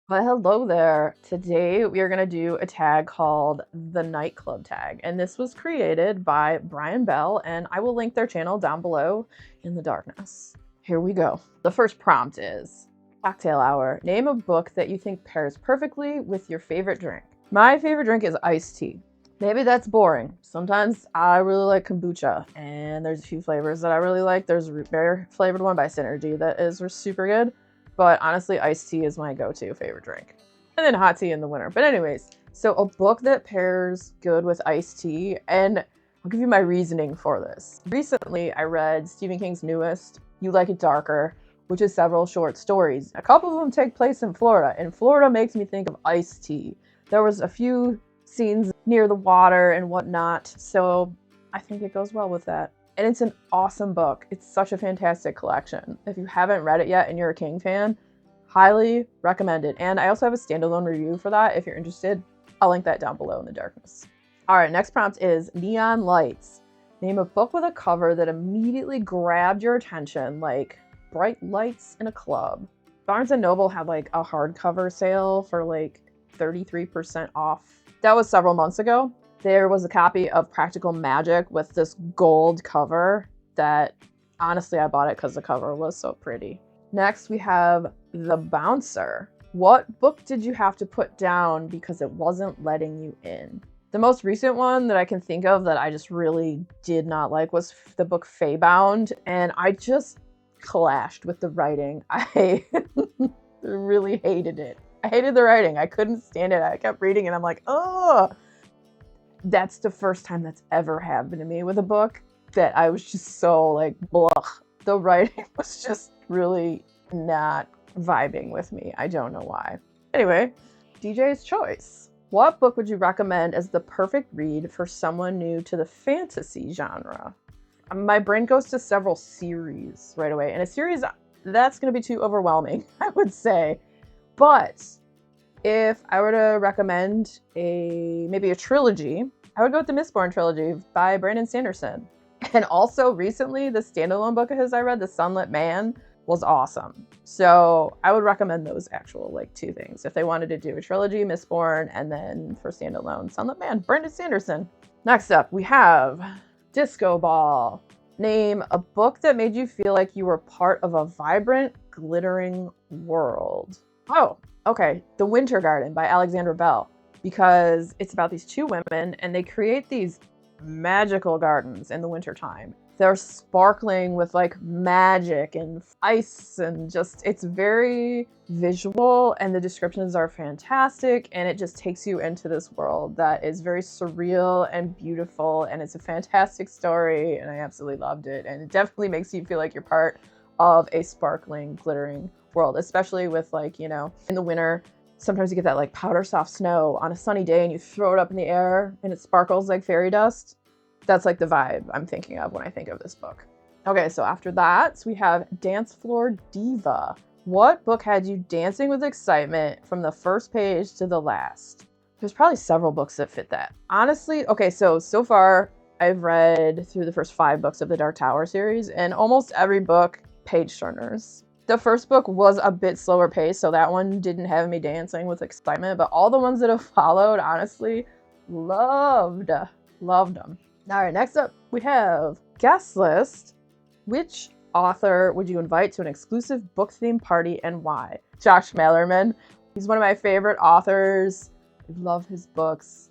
Well, hello there. Today we are going to do a tag called the Nightclub Tag, and this was created by Brian Bell, and I will link their channel down below in the darkness. Here we go. The first prompt is cocktail hour. Name a book that you think pairs perfectly with your favorite drink. My favorite drink is iced tea. Maybe that's boring. Sometimes I really like kombucha, and there's a few flavors that I really like. There's a root beer flavored one by Synergy that is super good. But honestly, iced tea is my go-to favorite drink. And then hot tea in the winter. But anyways, so a book that pairs good with iced tea, and I'll give you my reasoning for this. Recently, I read Stephen King's newest, You Like It Darker, which is several short stories. A couple of them take place in Florida, and Florida makes me think of iced tea. There was a few scenes near the water and whatnot, so I think it goes well with that. And it's an awesome book. It's such a fantastic collection. If you haven't read it yet and you're a King fan, highly recommend it. And I also have a standalone review for that if you're interested. I'll link that down below in the darkness. All right, next prompt is neon lights. Name a book with a cover that immediately grabbed your attention, like bright lights in a club. Barnes & Noble had like a hardcover sale for like 33% off. That was several months ago. There was a copy of Practical Magic with this gold cover that honestly I bought it because the cover was so pretty. Next we have The Bouncer. What book did you have to put down because it wasn't letting you in? The most recent one that I can think of that I just really did not like was the book Feybound, and I just clashed with the writing. I really hated it. I hated the writing. I couldn't stand it. I kept reading and I'm like, oh, that's the first time that's ever happened to me with a book that I was just so like, blah. The writing was just really not vibing with me. I don't know why. Anyway, DJ's choice. What book would you recommend as the perfect read for someone new to the fantasy genre? My brain goes to several series right away, and a series that's going to be too overwhelming, I would say. But if I were to recommend maybe a trilogy, I would go with the Mistborn trilogy by Brandon Sanderson. And also recently, the standalone book of his I read, The Sunlit Man, was awesome. So I would recommend those actual like two things. If they wanted to do a trilogy, Mistborn, and then for standalone, Sunlit Man, Brandon Sanderson. Next up, we have Disco Ball. Name a book that made you feel like you were part of a vibrant, glittering world. Oh, okay. The Winter Garden by Alexandra Bell, because it's about these two women and they create these magical gardens in the wintertime. They're sparkling with like magic and ice and just, it's very visual and the descriptions are fantastic and it just takes you into this world that is very surreal and beautiful and it's a fantastic story and I absolutely loved it and it definitely makes you feel like you're part of a sparkling, glittering world, especially with like, you know, in the winter, sometimes you get that like powder soft snow on a sunny day and you throw it up in the air and it sparkles like fairy dust. That's like the vibe I'm thinking of when I think of this book. Okay, so after that, we have Dance Floor Diva. What book had you dancing with excitement from the first page to the last? There's probably several books that fit that. Honestly, okay, so far I've read through the first 5 books of the Dark Tower series and almost every book page turners. The first book was a bit slower paced, so that one didn't have me dancing with excitement, but all the ones that have followed, honestly, loved them. All right, next up, we have Guest List. Which author would you invite to an exclusive book-themed party and why? Josh Malerman. He's one of my favorite authors. I love his books.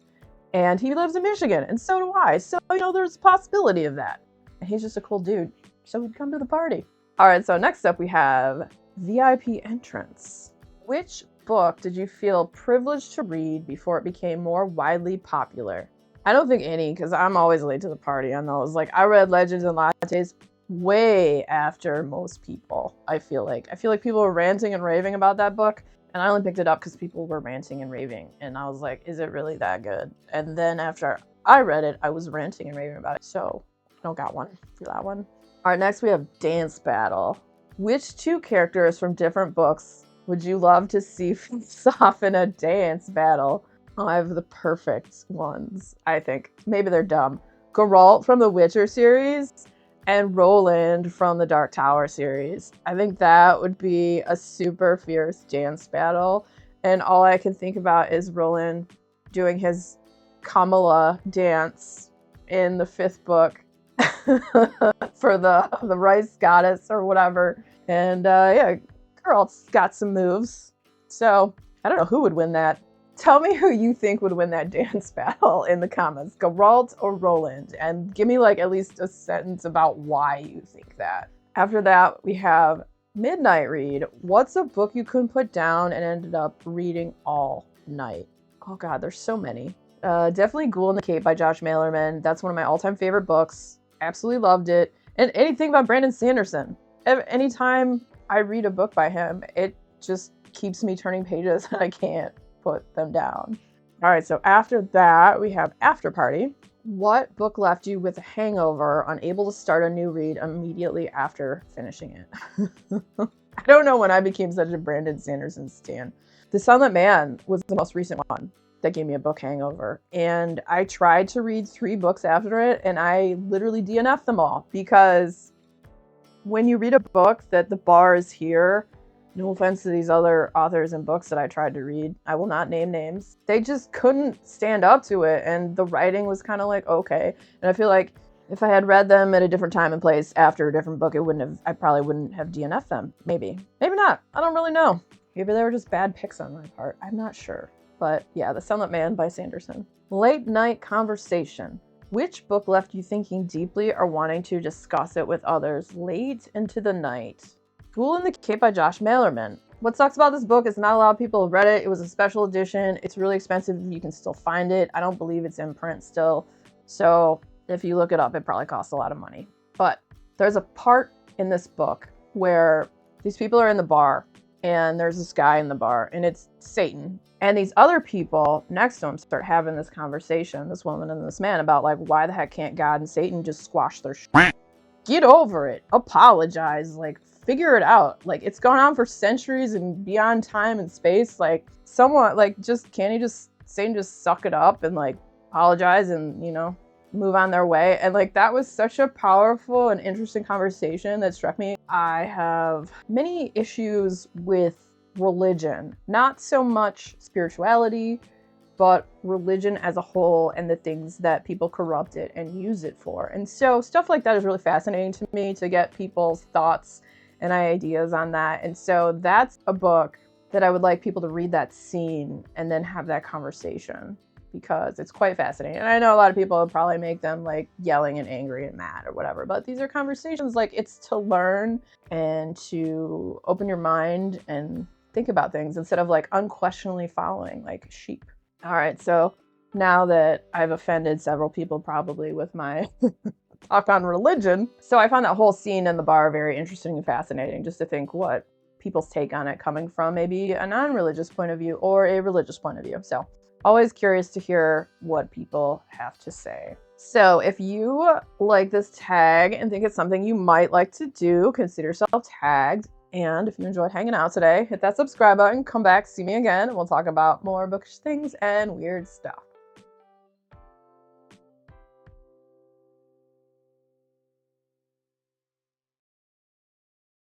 And he lives in Michigan, and so do I. So, you know, there's a possibility of that. And he's just a cool dude, so he'd come to the party. All right, so next up we have VIP Entrance. Which book did you feel privileged to read before it became more widely popular? I don't think any, because I'm always late to the party on those. Like, I read Legends and Lattes way after most people, I feel like. I feel like people were ranting and raving about that book, and I only picked it up because people were ranting and raving, and I was like, is it really that good? And then after I read it, I was ranting and raving about it, so I don't got one for that one. All right, next we have Dance Battle. Which 2 characters from different books would you love to see face off in a dance battle? Oh, I have the perfect ones, I think. Maybe they're dumb. Geralt from the Witcher series and Roland from the Dark Tower series. I think that would be a super fierce dance battle. And all I can think about is Roland doing his Kamala dance in the 5th book for the rice goddess or whatever. And yeah, Geralt's got some moves. So I don't know who would win that. Tell me who you think would win that dance battle in the comments, Geralt or Roland, and give me like at least a sentence about why you think that. After that, we have Midnight Read. What's a book you couldn't put down and ended up reading all night? Oh God, there's so many. Definitely Ghoul in the Cape by Josh Malerman. That's one of my all-time favorite books. Absolutely loved it. And anything about Brandon Sanderson. Anytime I read a book by him, it just keeps me turning pages and I can't put them down. All right, so after that, we have After Party. What book left you with a hangover, unable to start a new read immediately after finishing it? I don't know when I became such a Brandon Sanderson stan. The Silent Man was the most recent one that gave me a book hangover. And I tried to read 3 books after it, and I literally DNF'd them all. Because when you read a book that the bar is here, no offense to these other authors and books that I tried to read, I will not name names, they just couldn't stand up to it, and the writing was kind of like, okay. And I feel like if I had read them at a different time and place after a different book, I probably wouldn't have DNF'd them. Maybe not. I don't really know. Maybe they were just bad picks on my part. I'm not sure. But yeah, The Silent Man by Sanderson. Late Night Conversation. Which book left you thinking deeply or wanting to discuss it with others late into the night? Ghoul in the Cape by Josh Malerman. What sucks about this book is not a lot of people have read it. It was a special edition. It's really expensive. You can still find it. I don't believe it's in print still. So if you look it up, it probably costs a lot of money. But there's a part in this book where these people are in the bar and there's this guy in the bar and it's Satan. And these other people next to him start having this conversation, this woman and this man, about like, why the heck can't God and Satan just squash their shit? Get over it. Apologize. Like, figure it out. Like, it's gone on for centuries and beyond time and space. Like, someone, like, Satan just suck it up and like apologize and, move on their way. And like, that was such a powerful and interesting conversation that struck me. I have many issues with religion, not so much spirituality, but religion as a whole and the things that people corrupt it and use it for. And so stuff like that is really fascinating to me, to get people's thoughts and ideas on that. And so that's a book that I would like people to read that scene and then have that conversation, because it's quite fascinating. And I know a lot of people would probably make them like yelling and angry and mad or whatever, but these are conversations, like, it's to learn and to open your mind and think about things instead of like unquestioningly following like sheep. All right, so now that I've offended several people probably with my talk on religion, so I found that whole scene in the bar very interesting and fascinating, just to think what people's take on it coming from maybe a non-religious point of view or a religious point of view. So always curious to hear what people have to say. So if you like this tag and think it's something you might like to do, consider yourself tagged. And if you enjoyed hanging out today, hit that subscribe button, come back, see me again, and we'll talk about more bookish things and weird stuff.